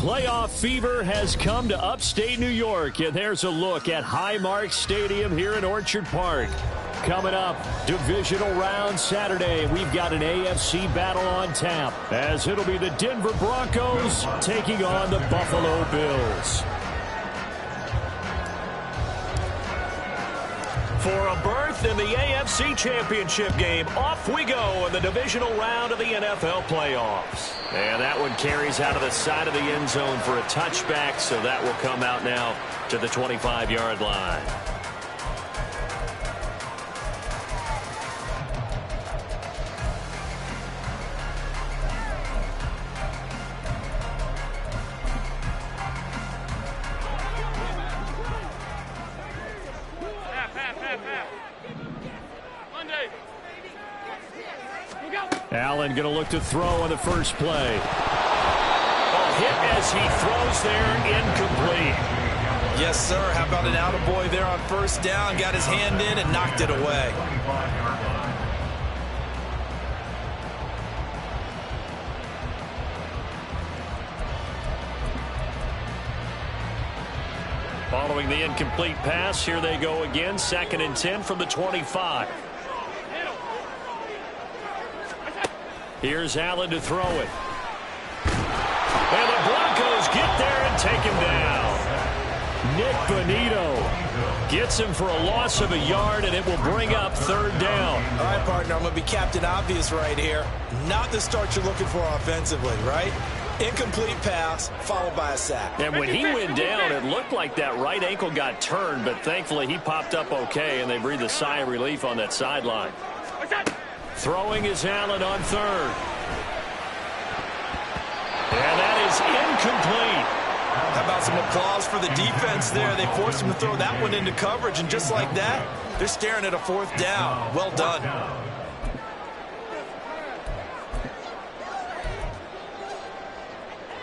Playoff fever has come to upstate New York, and there's a look at Highmark Stadium here in Orchard Park. Coming up, divisional round Saturday, we've got an AFC battle on tap, as it'll be the Denver Broncos taking on the Buffalo Bills. For a berth in the AFC Championship game, off we go in the divisional round of the NFL playoffs. And that one carries out of the side of the end zone for a touchback, so that will come out now to the 25-yard line. Allen going to look to throw on the first play. A hit as he throws there, incomplete. Yes, sir. How about an attaboy there on first down? Got his hand in and knocked it away. Following the incomplete pass, here they go again. 2nd and 10 from the 25. Here's Allen to throw it. And the Broncos get there and take him down. Nick Bonito gets him for a loss of a yard, and it will bring up 3rd down. All right, partner, I'm going to be Captain Obvious right here. Not the start you're looking for offensively, right? Incomplete pass, followed by a sack. And when he went down, it looked like that right ankle got turned, but thankfully he popped up okay, and they breathed a sigh of relief on that sideline. Throwing is Allen on 3rd. And that is incomplete. How about some applause for the defense there? They forced him to throw that one into coverage, and just like that, they're staring at a 4th down. Well done.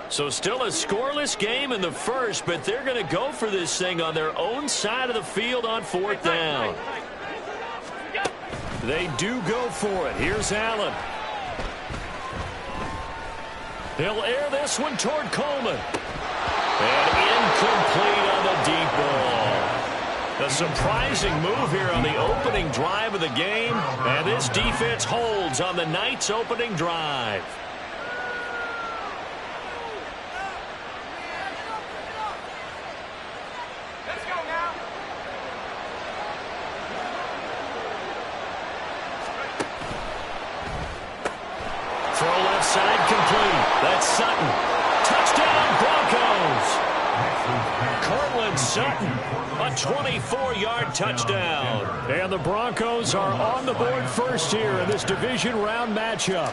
So still a scoreless game in the first, but they're going to go for this thing on their own side of the field on 4th down. They do go for it. Here's Allen. He'll air this one toward Coleman. And incomplete on the deep ball. A surprising move here on the opening drive of the game. And this defense holds on the night's opening drive. Side complete. That's Sutton. Touchdown, Broncos. Cortland Sutton, a 24-yard touchdown. And the Broncos are on the board first here in this division round matchup.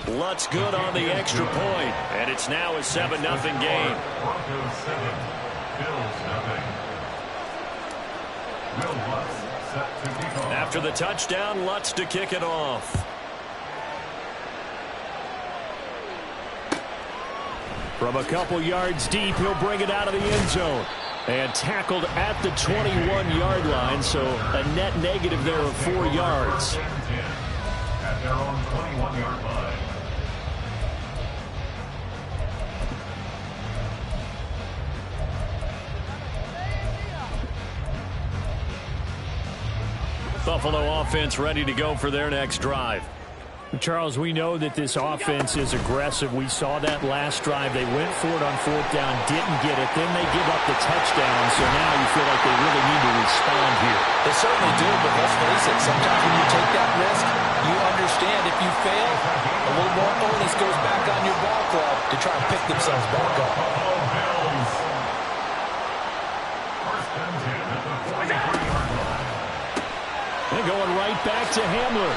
Lutz good on the extra point, and it's now a 7-0 game. Broncos 7, Bills 0. Will Lutz set to kick off. After the touchdown, Lutz to kick it off. From a couple yards deep, he'll bring it out of the end zone. And tackled at the 21-yard line, so a net negative there of 4 yards. At their own 21-yard line. Buffalo offense ready to go for their next drive. Charles, we know that this offense is aggressive. We saw that last drive. They went for it on 4th down, didn't get it. Then they give up the touchdown, so now you feel like they really need to respond here. They certainly do, but let's face it, sometimes when you take that risk, you understand if you fail, a little more onus goes back on your ball club to try and pick themselves back up. They're going right back to Hamler.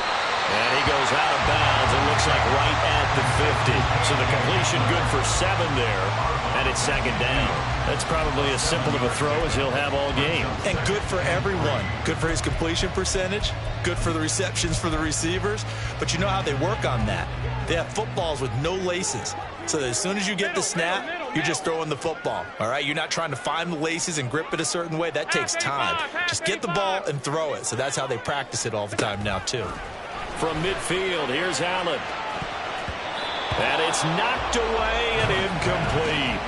And he goes out of bounds. It looks like right at the 50. So the completion good for 7 there. And it's 2nd down. That's probably as simple of a throw as he'll have all game. And good for everyone. Good for his completion percentage. Good for the receptions for the receivers. But you know how they work on that. They have footballs with no laces. So that as soon as you get the snap, you're just throwing the football. All right? You're not trying to find the laces and grip it a certain way. That takes time. Just get the ball and throw it. So that's how they practice it all the time now, too. From midfield, here's Allen. And it's knocked away and incomplete.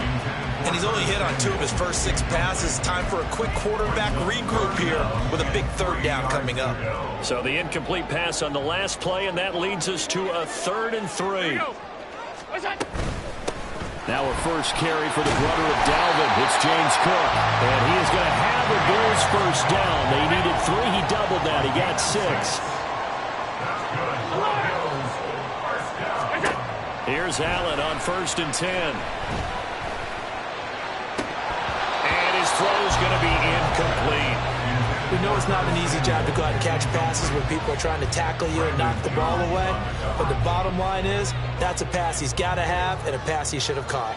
And he's only hit on 2 of his first 6 passes. Time for a quick quarterback regroup here with a big 3rd down coming up. So the incomplete pass on the last play, and that leads us to a 3rd and 3. Now a first carry for the brother of Dalvin. It's James Cook. And he is going to have the Bills first down. They needed 3. He doubled that. He got 6. Here's Allen on 1st and 10. His throw is going to be incomplete. We know it's not an easy job to go out and catch passes when people are trying to tackle you and knock the ball away. But the bottom line is, that's a pass he's got to have and a pass he should have caught.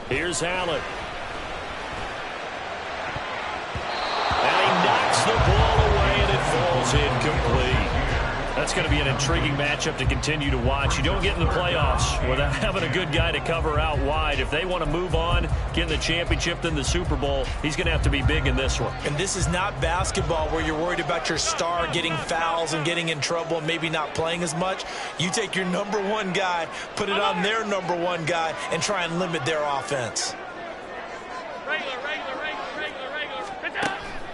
Here's Allen. And he knocks the ball away, and it falls incomplete. That's going to be an intriguing matchup to continue to watch. You don't get in the playoffs without having a good guy to cover out wide. If they want to move on, get in the championship, then the Super Bowl, he's going to have to be big in this one. And this is not basketball where you're worried about your star getting fouls and getting in trouble and maybe not playing as much. You take your #1 guy, put it on their #1 guy, and try and limit their offense.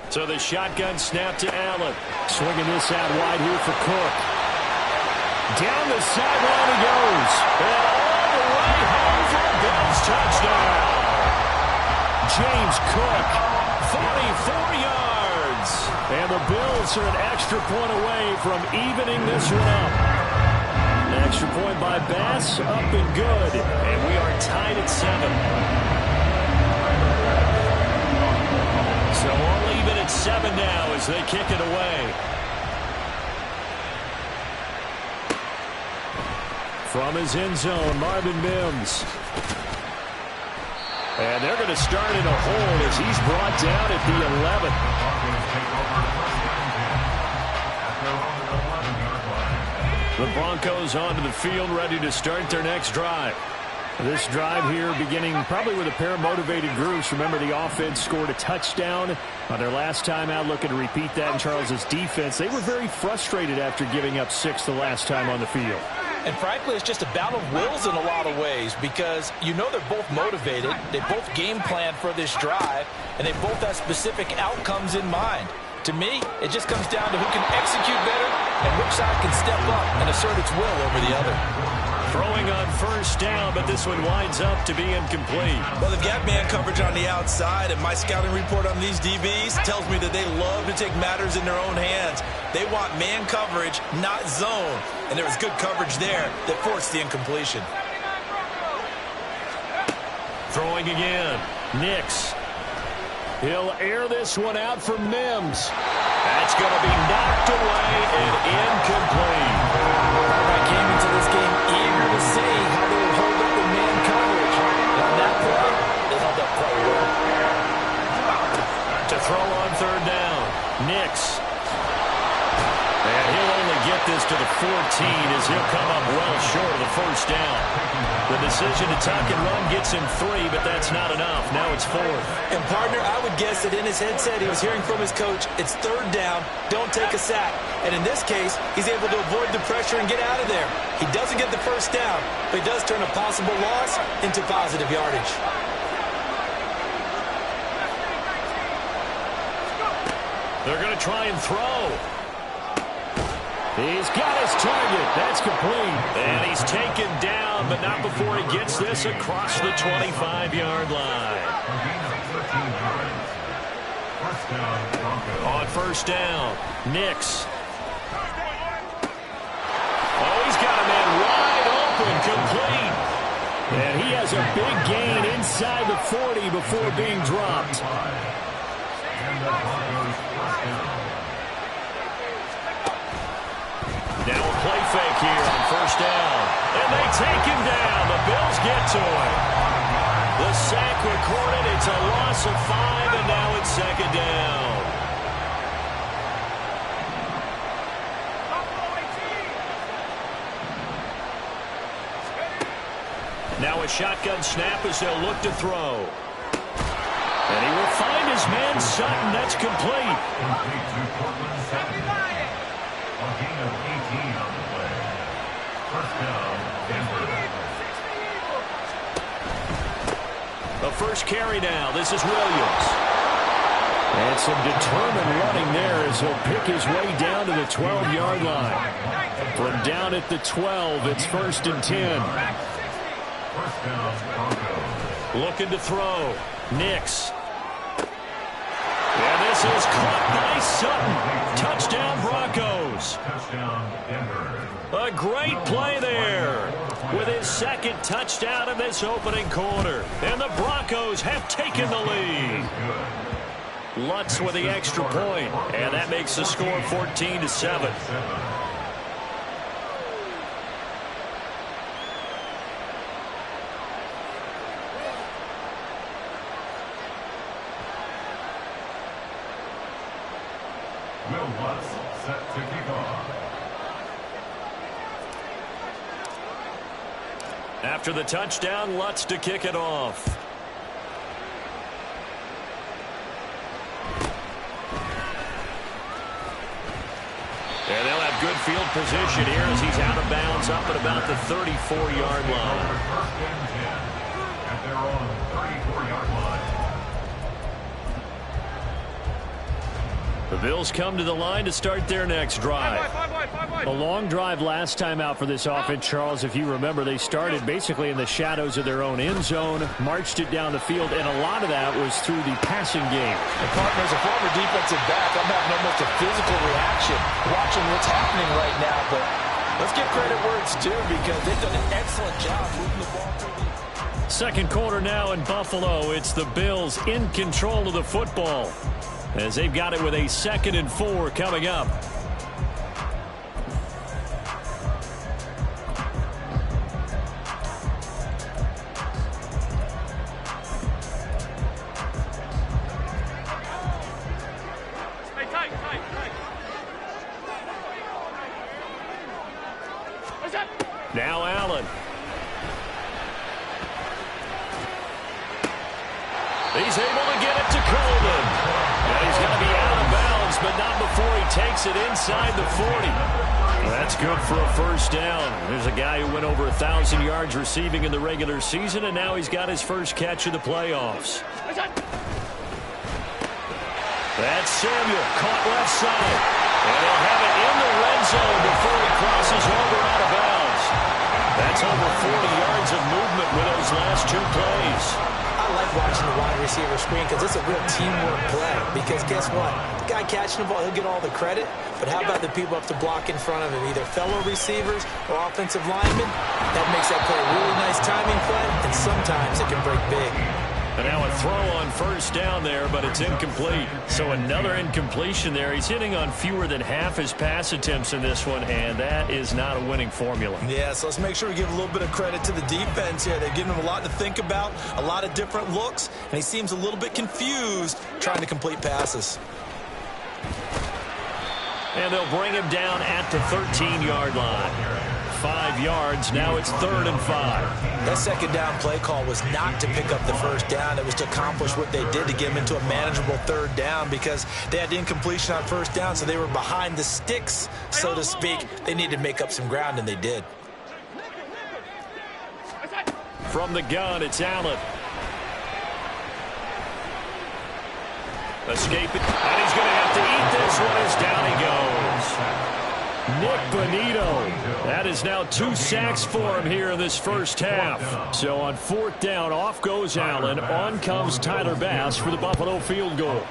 So the shotgun snap to Allen. Swinging this out wide here for Cook. Down the sideline he goes. And all the way home for a Bills touchdown. James Cook, 44 yards. And the Bills are an extra point away from evening this one up. An extra point by Bass, up and good. And we are tied at 7. So all even at 7 now as they kick it away. From his end zone, Marvin Mims. And they're going to start in a hole as he's brought down at the 11. The Broncos onto the field, ready to start their next drive. This drive here beginning probably with a pair of motivated groups. Remember, the offense scored a touchdown on their last time out, looking to repeat that in Charles's defense. They were very frustrated after giving up 6 the last time on the field. And frankly, it's just a battle of wills in a lot of ways because you know they're both motivated. They both game plan for this drive, and they both have specific outcomes in mind. To me, it just comes down to who can execute better and which side can step up and assert its will over the other. Throwing on first down, but this one winds up to be incomplete. Well, they've got man coverage on the outside, and my scouting report on these DBs tells me that they love to take matters in their own hands. They want man coverage, not zone. And there was good coverage there that forced the incompletion. Throwing again. Nix. He'll air this one out for Mims. That's going to be knocked away and incomplete. I came into this game eager to see how they would hold up with man coverage. And on that play, they held up quite well. To throw on 3rd down. Nix. And he'll only get this to the 14 as he'll come up well short of the first down. The decision to tuck and run gets him 3, but that's not enough. Now it's 4th. And, partner, I would guess that in his headset he was hearing from his coach, it's 3rd down, don't take a sack. And in this case, he's able to avoid the pressure and get out of there. He doesn't get the first down, but he does turn a possible loss into positive yardage. They're going to try and throw. He's got his target. That's complete. And he's taken down, but not before he gets this across the 25-yard line. On first down, Nix. Oh, he's got a man wide open, complete. And he has a big gain inside the 40 before being dropped. Now a play fake here on first down. And they take him down. The Bills get to him. The sack recorded. It's a loss of 5, and now it's 2nd down. Now a shotgun snap as they'll look to throw. And he will find his man Sutton. That's complete. First down, Denver. The first carry now. This is Williams. And some determined running there as he'll pick his way down to the 12-yard line. From down at the 12, it's 1st and 10. First down, Broncos. Looking to throw. Nix. And this is caught by Sutton. Touchdown, Broncos. Touchdown, Denver. A great play there with his second touchdown in this opening quarter. And the Broncos have taken the lead. Lutz with the extra point, and that makes the score 14-7. Will Lutz set to kick off. After the touchdown, Lutz to kick it off. And they'll have good field position here as he's out of bounds up at about the 34-yard line. First and 10 at their own 34-yard line. The Bills come to the line to start their next drive. A long drive last time out for this offense, Charles. If you remember, they started basically in the shadows of their own end zone, marched it down the field, and a lot of that was through the passing game. And partner, as a former defensive back, I'm having almost a physical reaction watching what's happening right now. But let's give credit where it's due because they've done an excellent job moving the ball through the... Second quarter now in Buffalo. It's the Bills in control of the football as they've got it with a 2nd and 4 coming up. Now Allen. He's able to get it to Coleman. And he's going to be out of bounds, but not before he takes it inside the 40. Well, that's good for a first down. There's a guy who went over 1,000 yards receiving in the regular season, and now he's got his first catch of the playoffs. That's Samuel, caught left side. And he'll have it in the red zone before he crosses over out of bounds. That's over 40 yards of movement with those last 2 plays. I like watching the wide receiver screen because it's a real teamwork play. Because guess what? The guy catching the ball, he'll get all the credit. But how about the people up to block in front of him? Either fellow receivers or offensive linemen. That makes that play a really nice timing play. And sometimes it can break big. And now a throw on first down there, but it's incomplete. So another incompletion there. He's hitting on fewer than half his pass attempts in this one, and that is not a winning formula. Yeah, so let's make sure we give a little bit of credit to the defense here. They're giving him a lot to think about, a lot of different looks, and he seems a little bit confused trying to complete passes. And they'll bring him down at the 13-yard line. 5 yards. Now it's 3rd and 5. That second down play call was not to pick up the first down. It was to accomplish what they did to get him into a manageable 3rd down because they had incompletion on first down, so they were behind the sticks, so to speak. They needed to make up some ground, and they did. From the gun, it's Allen. Escape it, and he's going to have to eat this one as down he goes. Nick Bonito. That is now 2 sacks for him here in this first half. So on 4th down, off goes Allen. On comes Tyler Bass for the Buffalo field goal.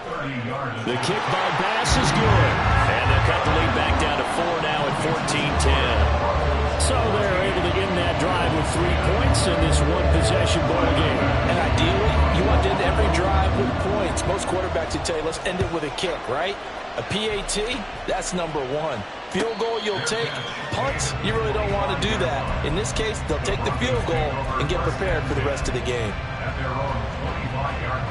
The kick by Bass is good. And they'll cut the lead back down to 4 now at 14-10. So they're able to end that drive with 3 points in this one-possession ball game. And ideally, you want to end every drive with points. Most quarterbacks would tell you, let's end it with a kick, right? A PAT, that's number 1. Field goal you'll take. Punts, you really don't want to do that. In this case, they'll take the field goal and get prepared for the rest of the game. At their own 25-yard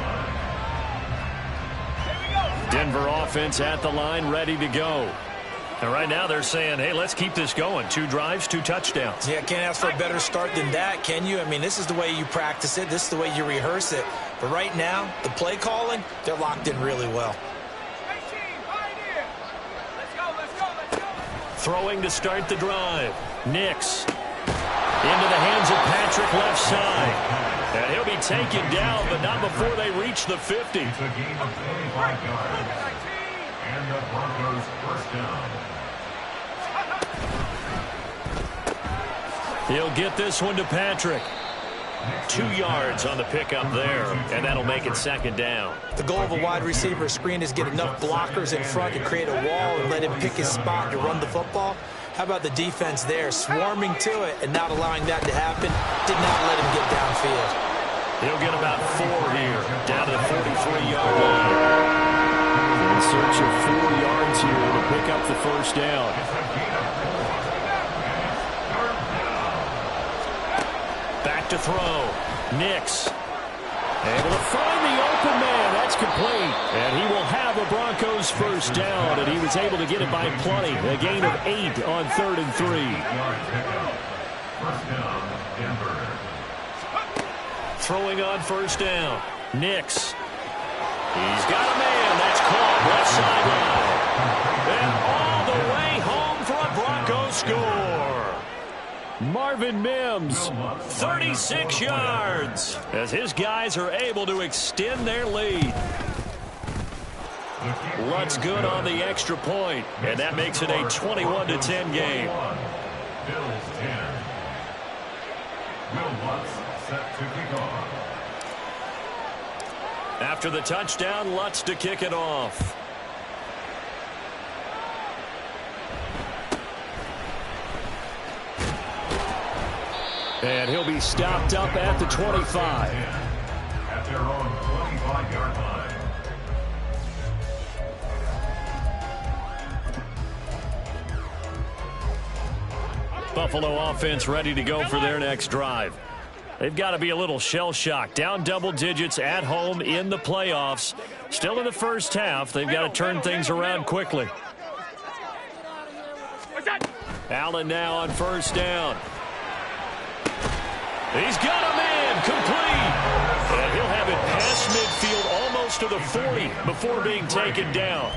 line. Denver offense at the line, ready to go. And right now they're saying, hey, let's keep this going. 2 drives, 2 touchdowns. Yeah, can't ask for a better start than that, can you? I mean, this is the way you practice it. This is the way you rehearse it. But right now, the play calling, they're locked in really well. Throwing to start the drive. Nix. Into the hands of Patrick left side. And he'll be taken down, but not before they reach the 50. It's a gain of 25 yards. And the Broncos first down. He'll get this one to Patrick. 2 yards on the pickup there, and that'll make it second down. The goal of a wide receiver screen is get enough blockers in front to create a wall and let him pick his spot to run the football. How about the defense there, swarming to it and not allowing that to happen? Did not let him get downfield. He'll get about 4 here, down to the 43-yard line. In search of 4 yards here to pick up the first down. Back to throw. Nix. Able to find the open man. That's complete. And he will have a Broncos first down, and he was able to get it by plenty. A gain of 8 on 3rd and 3. First down, Denver. Throwing on first down. Nix. He's got a man. That's caught left sideline. And all the way home for a Broncos score. Marvin Mims, 36 yards, as his guys are able to extend their lead. Lutz good on the extra point, and that makes it a 21-10 game. Bills 10. Will Lutz set to kick off. After the touchdown, Lutz to kick it off. And he'll be stopped up at the 25. At their own 25-yard line. Buffalo offense ready to go for their next drive. They've got to be a little shell-shocked. Down double digits at home in the playoffs. Still in the first half. They've got to turn things around quickly. Allen now on first down. He's got a man complete. And he'll have it past midfield almost to the 40 before being taken down.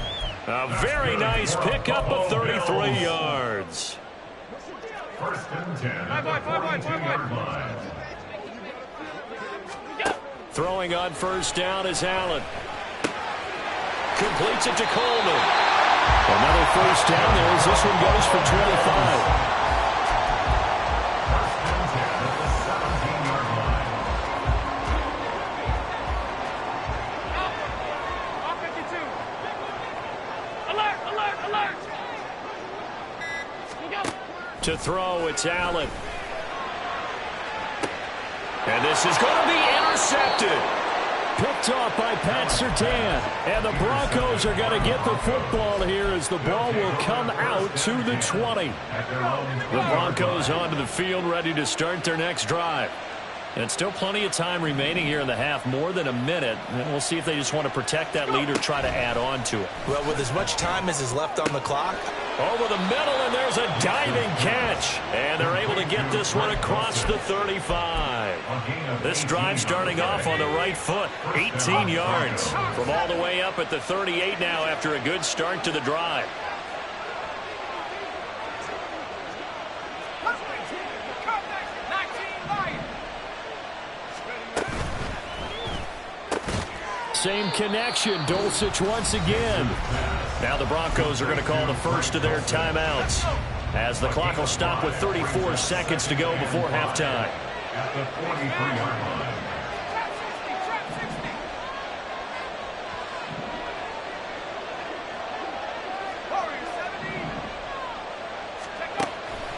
A very nice pickup of 33 yards. First and 10 at the 42-yard line. Throwing on first down is Allen. Completes it to Coleman. Another first down there as this one goes for 25. To throw, it's Allen. And this is going to be intercepted. Picked off by Pat Surtain. And the Broncos are going to get the football here as the ball will come out to the 20. The Broncos onto the field ready to start their next drive. And still plenty of time remaining here in the half, more than a minute. And we'll see if they just want to protect that lead or try to add on to it. Well, with as much time as is left on the clock. Over the middle, and there's a diving catch. And they're able to get this one across the 35. This drive starting off on the right foot. 18 yards from all the way up at the 38 now after a good start to the drive. Same connection. Dulcich once again. Now the Broncos are going to call the first of their timeouts as the clock will stop with 34 seconds to go before halftime. At the 43-yard line.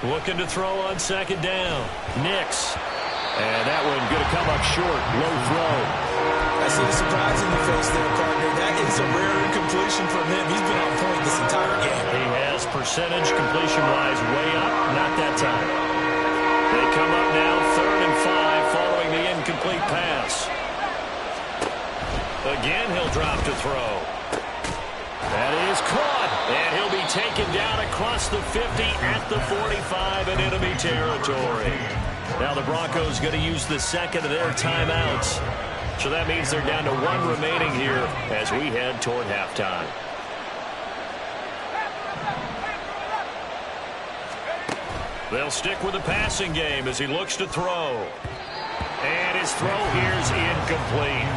Looking to throw on second down. Nix. And that one going to come up short. Low throw. I see the surprise in your face there, partner. That is a rare incompletion from him. He's been on point this entire game. He has percentage completion-wise way up. Not that time. They come up now 3rd and 5 following the incomplete pass. Again, he'll drop to throw. That is caught. And he'll be taken down across the 50 at the 45 in enemy territory. Now the Broncos going to use the second of their timeouts. So that means they're down to 1 remaining here as we head toward halftime. They'll stick with the passing game as he looks to throw. And his throw here is incomplete.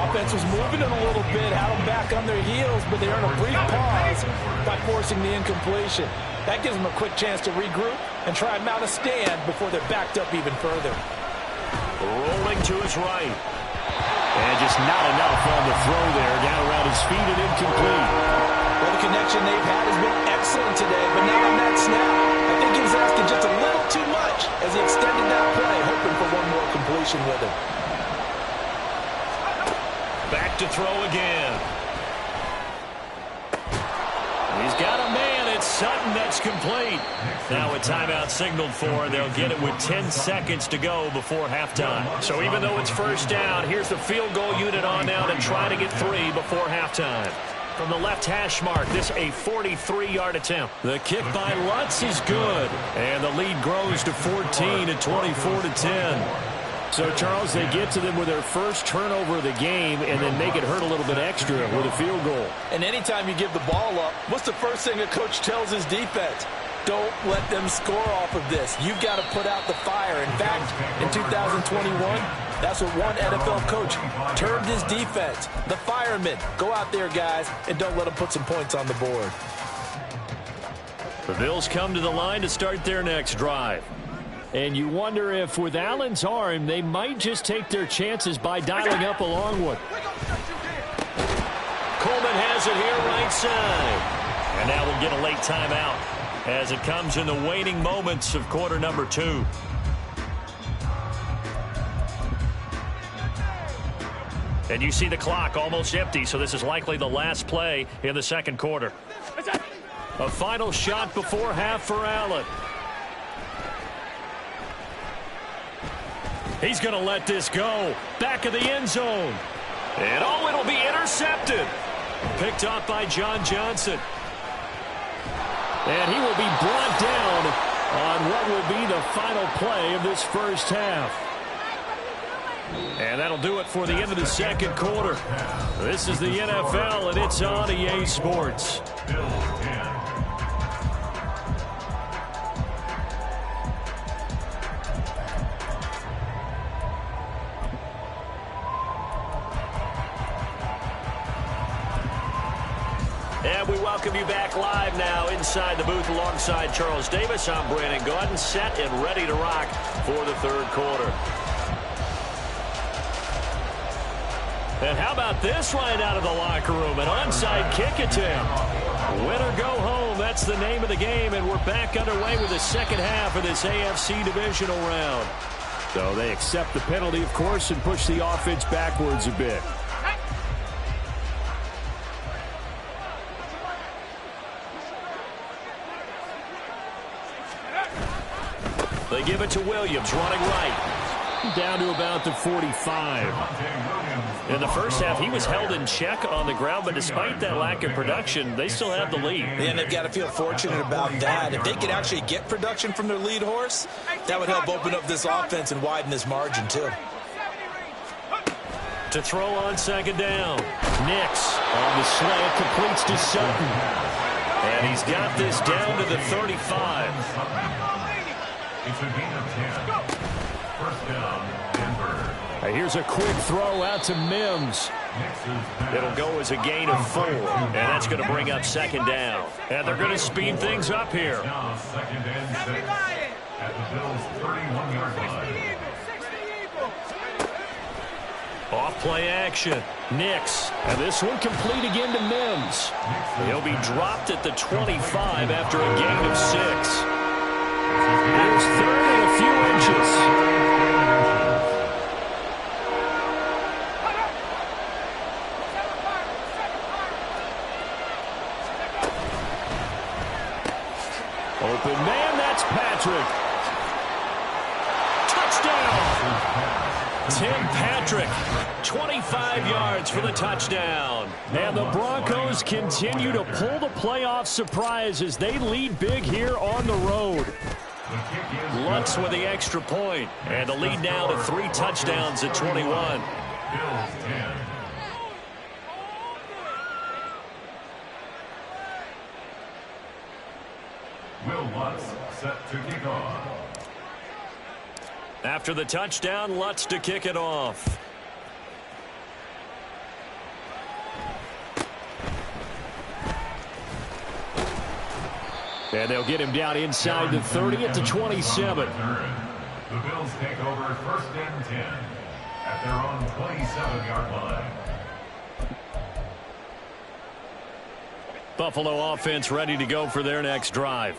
Offense was moving it a little bit, had them back on their heels, but they earned a brief pause by forcing the incompletion. That gives them a quick chance to regroup and try and mount a stand before they're backed up even further. Rolling to his right. And just not enough on the throw there. Down around his feet and incomplete. Well, the connection they've had has been excellent today, but not on that snap. I think he was asking just a little too much as he extended that play, hoping for one more completion with it. Back to throw again. He's got a man. It's Sutton that's complete. Now a timeout signaled for, and they'll get it with 10 seconds to go before halftime. So even though it's first down, here's the field goal unit on now to try to get 3 before halftime. From the left hash mark, this a 43-yard attempt. The kick by Lutz is good, and the lead grows to 14 at 24-10. So, Charles, they get to them with their first turnover of the game and then make it hurt a little bit extra with a field goal. And anytime you give the ball up, what's the first thing a coach tells his defense? Don't let them score off of this. You've got to put out the fire. In fact, in 2021, that's what one NFL coach termed his defense. The firemen. Go out there, guys, and don't let them put some points on the board. The Bills come to the line to start their next drive. And you wonder if with Allen's arm, they might just take their chances by dialing up a long one. Coleman has it here right side. And now we'll get a late timeout as it comes in the waning moments of quarter number 2. And you see the clock almost empty, so this is likely the last play in the second quarter. A final shot before half for Allen. He's going to let this go. Back of the end zone. And oh, it'll be intercepted. Picked off by John Johnson. And he will be brought down on what will be the final play of this first half. And that'll do it for the end of the second quarter. This is the NFL, and it's on EA Sports. And we welcome you back live now inside the booth alongside Charles Davis. I'm Brandon Gaudin, set and ready to rock for the third quarter. And how about this right out of the locker room? An onside kick attempt. Win or go home, that's the name of the game. And we're back underway with the second half of this AFC divisional round. So they accept the penalty, of course, and push the offense backwards a bit. They give it to Williams, running right. Down to about the 45. In the first half, he was held in check on the ground, but despite that lack of production, they still have the lead. And they've got to feel fortunate about that. If they could actually get production from their lead horse, that would help open up this offense and widen this margin, too. To throw on second down. Nix on the slant, completes to Sutton. And he's got this down to the 35. It's a gain of 10. First down, Denver. Here's a quick throw out to Mims. It'll go as a gain of 4, and that's going to bring up second down. And they're going to speed things up here. Now second and 6 at the Bills' 31-yard line. Off-play action. Nix. And this one complete again to Mims. He'll be dropped at the 25 after a gain of 6. Here's third and a few inches. Open man, that's Patrick. Touchdown. Tim Patrick, 25 yards for the touchdown. And the Broncos continue to pull the playoff surprise as they lead big here on the road. Lutz with the extra point, and the lead now to 3 touchdowns at 21. Bills 10. Will Lutz set to kick off. After the touchdown, Lutz to kick it off. And they'll get him down inside the 30 at the 27. The Bills take over 1st and 10 at their own 27-yard line. Buffalo offense ready to go for their next drive.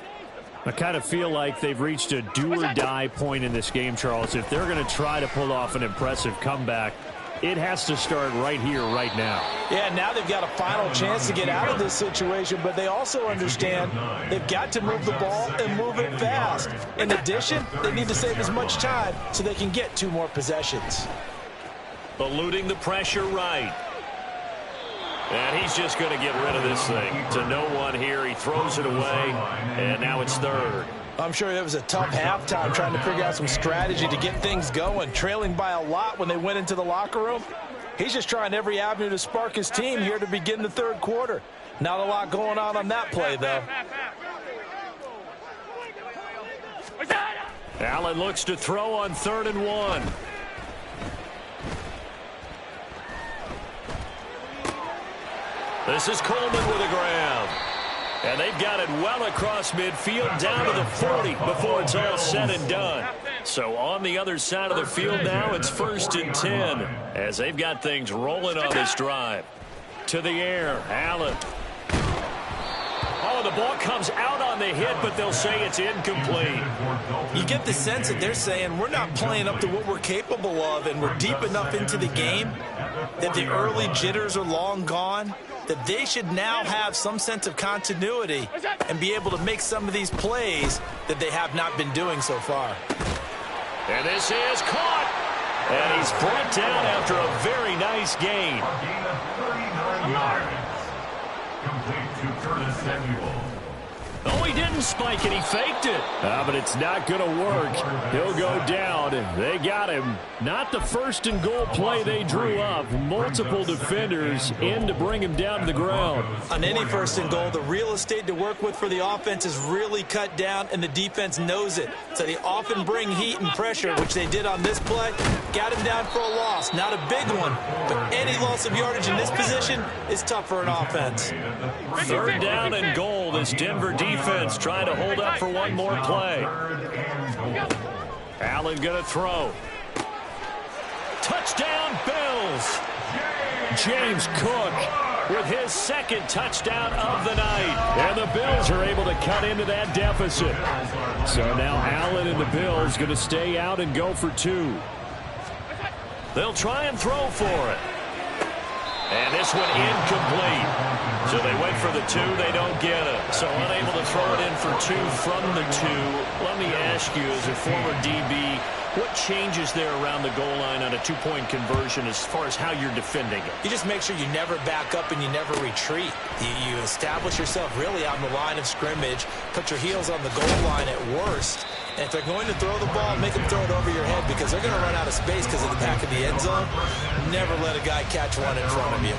I kind of feel like they've reached a do-or-die point in this game, Charles. If they're going to try to pull off an impressive comeback, it has to start right here, right now. Yeah, now they've got a final chance to get out of this situation, but they also understand they've got to move the ball and move it fast. In addition, they need to save as much time so they can get 2 more possessions. Eluding the pressure right. And he's just going to get rid of this thing. To no one here, he throws it away, and now it's 3rd. I'm sure it was a tough halftime trying to figure out some strategy to get things going, trailing by a lot when they went into the locker room. He's just trying every avenue to spark his team here to begin the 3rd quarter. Not a lot going on that play, though. Allen looks to throw on 3rd and 1. This is Coleman with a grab. And they've got it well across midfield down to the 40 before it's all said and done. So on the other side of the field now, it's 1st and 10 as they've got things rolling on this drive. To the air, Allen. Oh, the ball comes out on the hit, but they'll say it's incomplete. You get the sense that they're saying we're not playing up to what we're capable of, and we're deep enough into the game that the early jitters are long gone, that they should now have some sense of continuity and be able to make some of these plays that they have not been doing so far. And this is caught. And he's brought down after a very nice gain. A gain of 39 yards. Complete to Curtis Samuel. Oh, he didn't spike it. He faked it. But it's not going to work. He'll go down. They got him. Not the 1st and goal play they drew up. Multiple defenders in to bring him down to the ground. On any 1st and goal, the real estate to work with for the offense is really cut down, and the defense knows it. So they often bring heat and pressure, which they did on this play. Got him down for a loss. Not a big one, but any loss of yardage in this position is tough for an offense. 3rd down and goal. This Denver defense trying to hold up for one more play. Allen going to throw. Touchdown, Bills. James Cook with his 2nd touchdown of the night. And the Bills are able to cut into that deficit. So now Allen and the Bills going to stay out and go for 2. They'll try and throw for it. And this one incomplete. So they went for the 2. They don't get it. So unable to throw it in for 2 from the 2. Let me ask you, as a former DB, what changes there around the goal line on a 2-point conversion as far as how you're defending it? You just make sure you never back up and you never retreat. You establish yourself really on the line of scrimmage, put your heels on the goal line at worst. And if they're going to throw the ball, make them throw it over your head because they're going to run out of space because of the back of the end zone. Never let a guy catch one in front of you.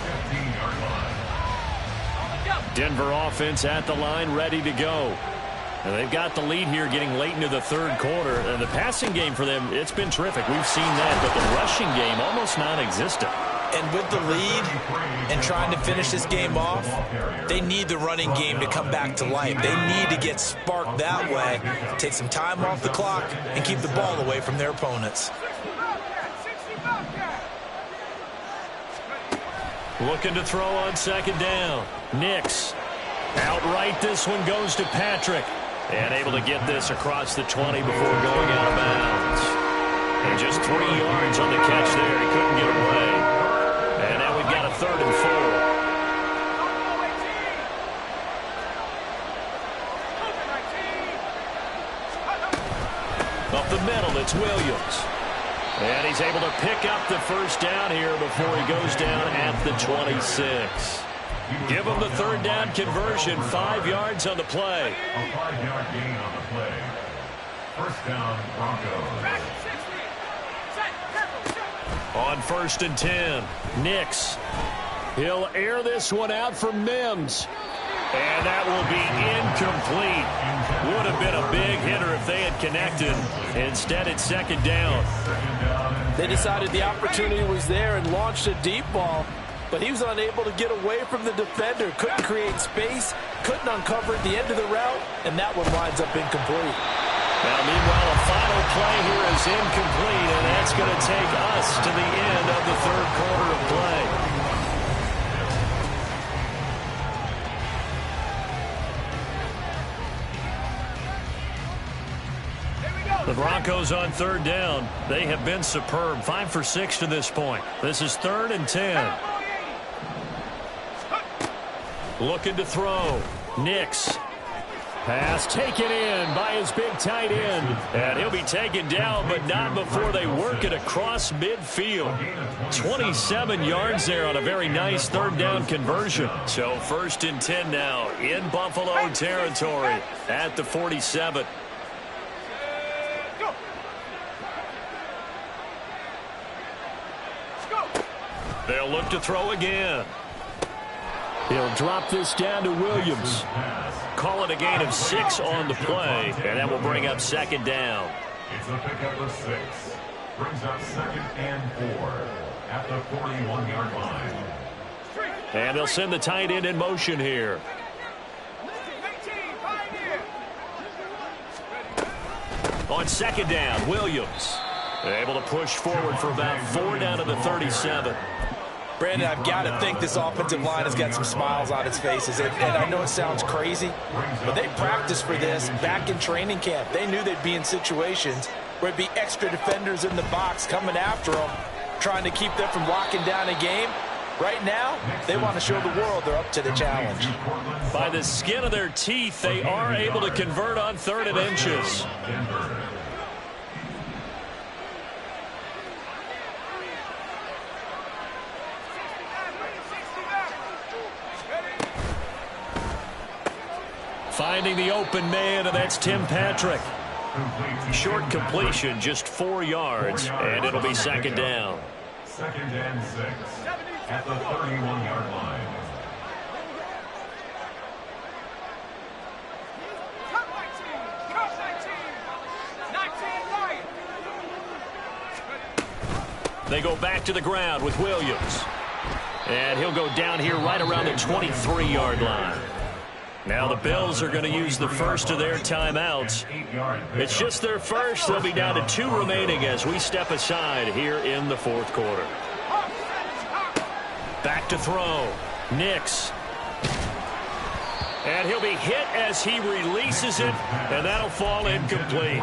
Denver offense at the line, ready to go. And they've got the lead here getting late into the 3rd quarter. And the passing game for them, it's been terrific. We've seen that, but the rushing game almost non-existent. And with the lead and trying to finish this game off, they need the running game to come back to life. They need to get sparked that way, take some time off the clock, and keep the ball away from their opponents. Looking to throw on 2nd down. Nix. Outright, this one goes to Patrick. And able to get this across the 20 before going out of bounds. And just 3 yards on the catch there. He couldn't get away. And now we've got a 3rd and 4. Up the middle, it's Williams. And he's able to pick up the 1st down here before he goes down at the 26. Give him the 3rd down conversion, 5 yards on the play. A 5-yard gain on the play. 1st down, Broncos. On 1st and 10, Nix. He'll air this one out for Mims. And that will be incomplete. Would have been a big hitter if they had connected. Instead, it's second down. They decided the opportunity was there and launched a deep ball, but he was unable to get away from the defender. Couldn't create space, couldn't uncover at the end of the route, and that one winds up incomplete. Now, meanwhile, a final play here is incomplete, and that's going to take us to the end of the third quarter of play. The Broncos on third down. They have been superb. 5 for 6 to this point. This is 3rd and 10. Looking to throw. Nix. Pass taken in by his big tight end. And he'll be taken down, but not before they work it across midfield. 27 yards there on a very nice third down conversion. So 1st and 10 now in Buffalo territory at the 47. They'll look to throw again. He'll drop this down to Williams. Call it a gain of 6 on the play, and that will bring up second down. It's a pickup of 6. Brings up 2nd and 4 at the 41-yard line. And they'll send the tight end in motion here. On second down, Williams able to push forward for about 4 down to the 37. Brandon, I've got to think this offensive line has got some smiles on its faces. And I know it sounds crazy, but they practiced for this back in training camp. They knew they'd be in situations where it'd be extra defenders in the box coming after them, trying to keep them from locking down a game. Right now, they want to show the world they're up to the challenge. By the skin of their teeth, they are able to convert on 3rd and inches. Finding the open man, and that's Tim Patrick. Short completion, just 4 yards, and it'll be second down. 2nd and 6 at the 31-yard line. They go back to the ground with Williams. And he'll go down here right around the 23-yard line. Now the Bills are going to use the first of their timeouts. It's just their first. They'll be down to 2 remaining as we step aside here in the 4th quarter. Back to throw. Nix. And he'll be hit as he releases it, and that'll fall incomplete.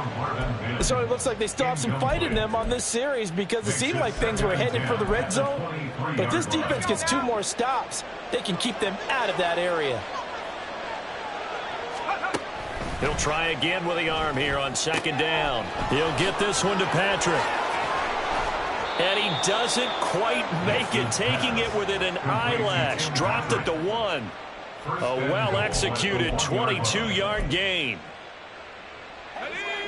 So it looks like they still have some fight in them on this series because it seemed like things were headed for the red zone. But if this defense gets 2 more stops, they can keep them out of that area. He'll try again with the arm here on second down. He'll get this one to Patrick. And he doesn't quite make it, taking it within an eyelash. Dropped it to 1. A well-executed 22-yard gain.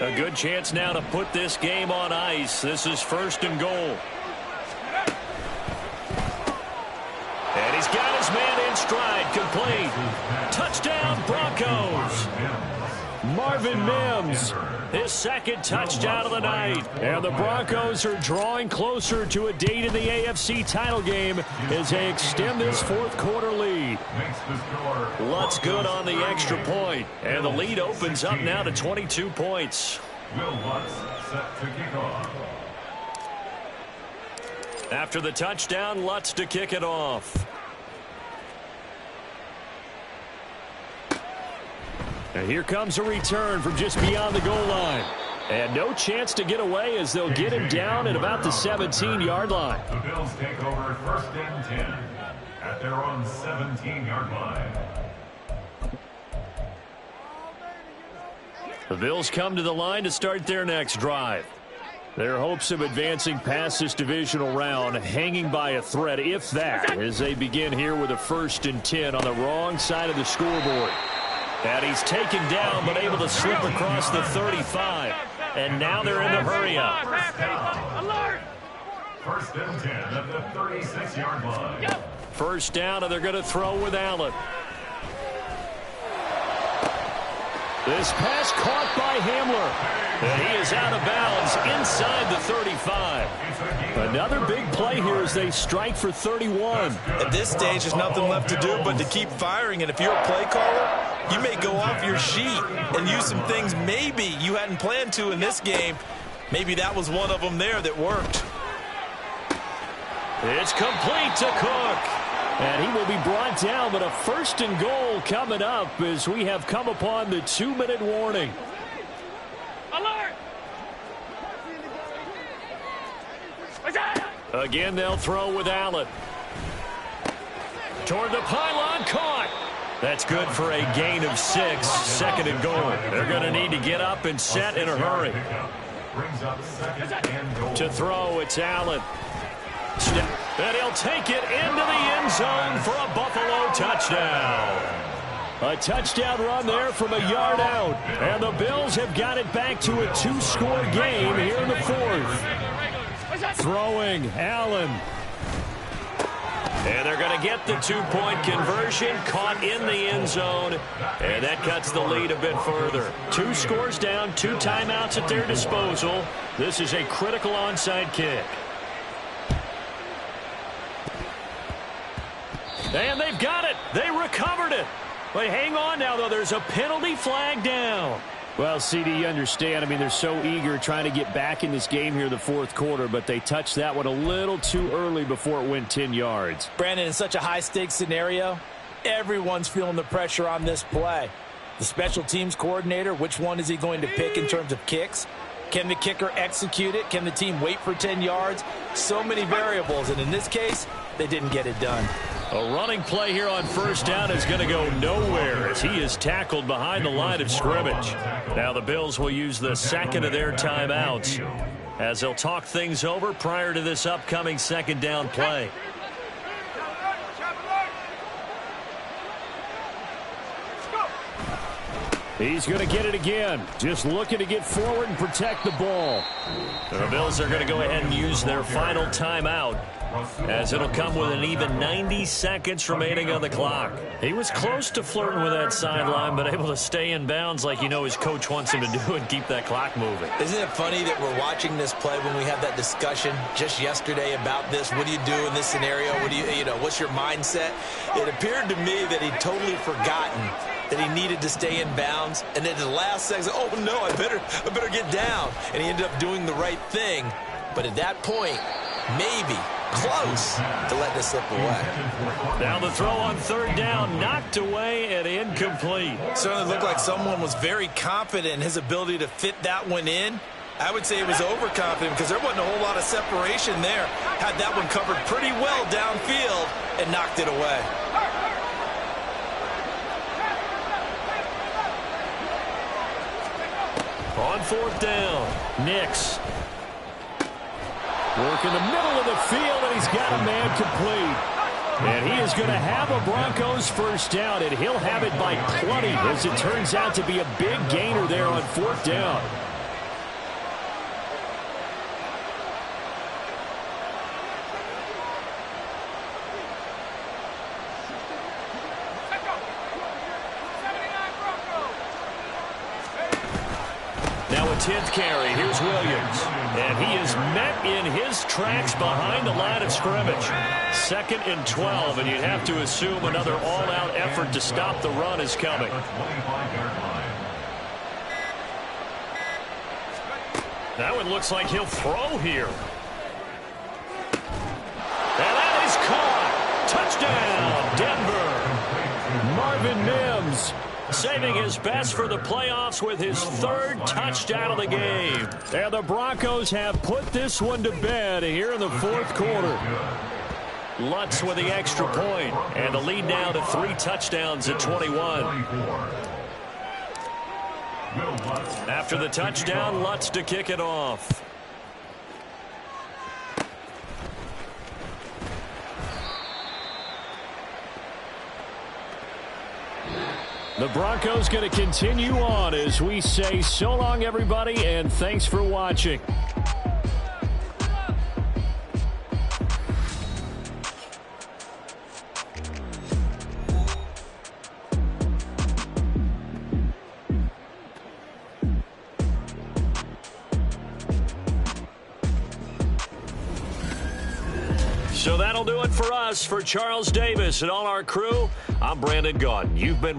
A good chance now to put this game on ice. This is 1st and goal. And he's got his man in stride, complete. Touchdown, Broncos. Marvin Mims, his 2nd touchdown of the night. And the Broncos are drawing closer to a date in the AFC title game as they extend this 4th quarter lead. Lutz good on the extra point, and the lead opens up now to 22 points. Will Lutz set to kick off. After the touchdown, Lutz to kick it off. And here comes a return from just beyond the goal line. And no chance to get away as they'll get him down at about the 17-yard line. The Bills take over 1st and 10 at their own 17-yard line. The Bills come to the line to start their next drive. Their hopes of advancing past this divisional round hanging by a thread, if that, as they begin here with a 1st and 10 on the wrong side of the scoreboard. And he's taken down, but able to slip across the 35. And now they're in the hurry-up. 1st and 10 at the 36-yard line. 1st down, and they're going to throw with Allen. This pass caught by Hamler. And he is out of bounds inside the 35. Another big play here as they strike for 31. At this stage, there's nothing left to do but to keep firing. And if you're a play caller, you may go off your sheet and use some things maybe you hadn't planned to in this game. Maybe that was one of them there that worked. It's complete to Cook. And he will be brought down, but a 1st and goal coming up as we have come upon the 2-minute warning. Alert! Again, they'll throw with Allen. Toward the pylon, caught. That's good for a gain of 6, 2nd and goal. They're going to need to get up and set in a hurry. To throw, it's Allen. And he'll take it into the end zone for a Buffalo touchdown. A touchdown run there from a yard out. And the Bills have got it back to a 2-score game here in the 4th. Throwing, Allen. And they're going to get the 2-point conversion, caught in the end zone. And that cuts the lead a bit further. 2 scores down, 2 timeouts at their disposal. This is a critical onside kick. And they've got it. They recovered it. But hang on now, though. There's a penalty flag down. Well, CD, you understand. I mean, they're so eager trying to get back in this game here in the 4th quarter, but they touched that one a little too early before it went 10 yards. Brandon, in such a high-stakes scenario, everyone's feeling the pressure on this play. The special teams coordinator, which one is he going to pick in terms of kicks? Can the kicker execute it? Can the team wait for 10 yards? So many variables, and in this case, they didn't get it done. A running play here on 1st down is going to go nowhere as he is tackled behind the line of scrimmage. Now the Bills will use the 2nd of their timeouts as they'll talk things over prior to this upcoming 2nd down play. He's going to get it again. Just looking to get forward and protect the ball. The Bills are going to go ahead and use their final timeout as it'll come with an even 90 seconds remaining on the clock. He was close to flirting with that sideline, but able to stay in bounds like you know his coach wants him to do and keep that clock moving. Isn't it funny that we're watching this play when we had that discussion just yesterday about this? What do you do in this scenario? What do you know, what's your mindset? It appeared to me that he'd totally forgotten that he needed to stay in bounds, and then at the last second, oh no, I better get down. And he ended up doing the right thing. But at that point, maybe close to let this slip away. Now the throw on 3rd down, knocked away and incomplete. Certainly looked like someone was very confident in his ability to fit that one in. I would say he was overconfident because there wasn't a whole lot of separation there. Had that one covered pretty well downfield and knocked it away. On 4th down, Nix. Work in the middle of the field, and he's got a man complete. And he is going to have a Broncos 1st down, and he'll have it by plenty as it turns out to be a big gainer there on 4th down. Now a 10th carry. Here's Williams. And he is met in his tracks behind the line of scrimmage. 2nd and 12, and you'd have to assume another all-out effort to stop the run is coming. That one looks like he'll throw here. And that is caught. Touchdown, Denver. Marvin Mims saving his best for the playoffs with his 3rd touchdown of the game. And the Broncos have put this one to bed here in the 4th quarter. Lutz with the extra point, and the lead now to 3 touchdowns at 21. After the touchdown, Lutz to kick it off. The Broncos going to continue on as we say so long, everybody, and thanks for watching. So that'll do it for us. For Charles Davis and all our crew, I'm Brandon Gaudin. You've been